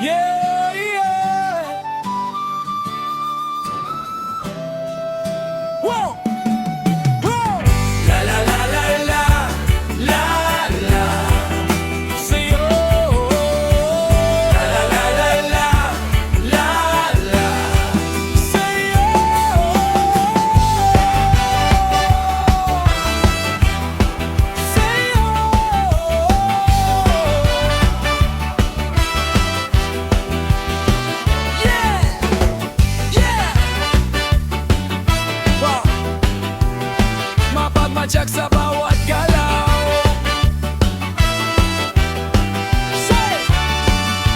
Yeah, yeah. Whoa, whoa. La la la la la, la la. Say oh. La la la la la, la la. Say oh. Say oh. Yeah, yeah. Wow. Mapagmadyak sa bawat galaw. Say!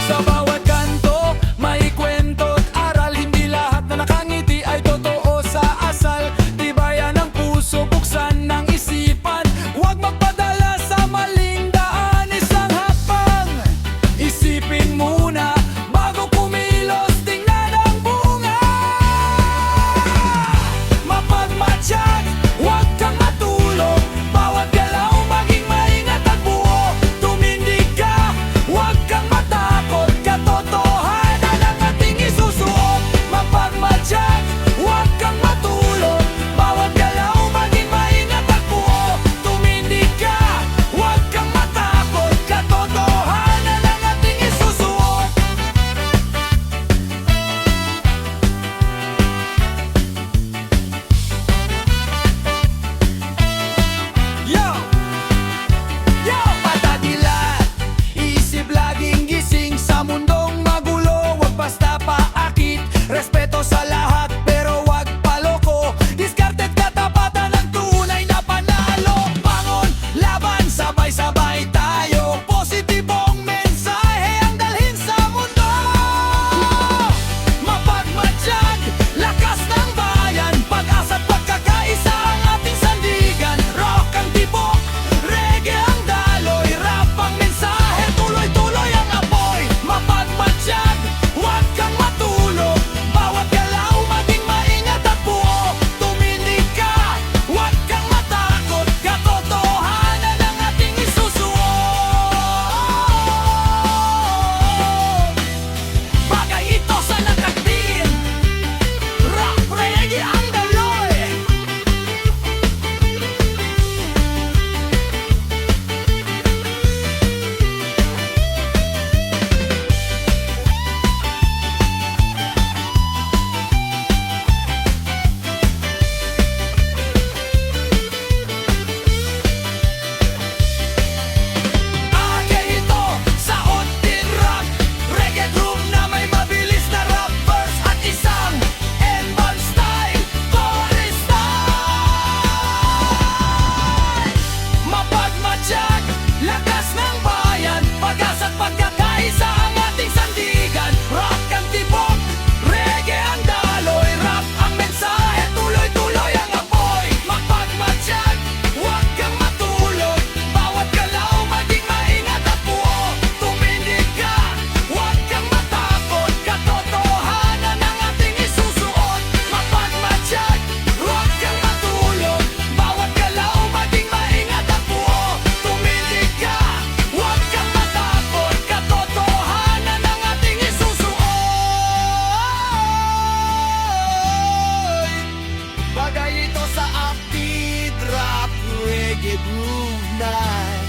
Sa bawat kanto, may kwento't aral. Hindi lahat na nakangiti ay totoo sa asal. Tibayan ng puso, buksan ng isipan. Huwag magpadala sa maling daan. Isang hakbang, isipin muna bago kumilos, tingnan ang bunga. Mapagmatsyag, huwag kang matulog. Bawat galaw maging maingat at buo. Tumindig ka, huwag kang matakot. Katotohanan ang ating isusuot. Mapagmatsyag, huwag kang matulog. Bawat galaw maging maingat at buo. Tumindig ka, huwag kang matakot. Katotohanan ang ating isusuot. Yo! Yo! Patadilat, isip laging gising sa mundong magulo. Huwag basta paakit, respeto sa lahat pero huwag paloko. Diskarte't katapatan ang tunay na panalo. Bangon, laban, sabay-sabay tayo. Positibong mensahe ang dalhin sa mundo. Mapagmatsyag, lakas ng bayan. Pag-asa't pagkakaisa ang ating sandigan. Rock ang tibok, reggae ang daloy. Rap ang mensahe, tuloy-tuloy ang apoy. Mapagmatsyag, huwag kang matulog. Bawat galaw maging maingat at buo. Tumindig ka, huwag kang matakot. Katotohanan ang ating isusuot. Bagay ito sa nakaktin. Rock, reggae ang daloy. Bagay ito sa untin rock, reggae groove na may mabilis na rap verse at isang N-Band style, chorus style. Mapagmatsyag, lakas ng bayan. Pag-asa't pagkakaisa ang ating sandigan. Rock ang tibok, reggae ang daloy. Rap ang mensahe, tuloy-tuloy ang apoy. Mapagmatsyag, huwag kang matulog. Bawat galaw maging maingat at buo. Tumindig ka, huwag kang matakot. Katotohanan ang ating isusuot. Mapagmatsyag, huwag kang matulog. Bawat galaw maging maingat at buo. Tumindig ka, huwag kang matakot. Katotohanan ang ating isusuot. Bagay ito sa upbeat rap, reggae groove night.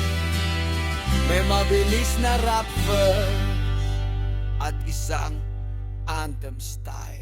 May mabilis na rap verse at isang anthem style.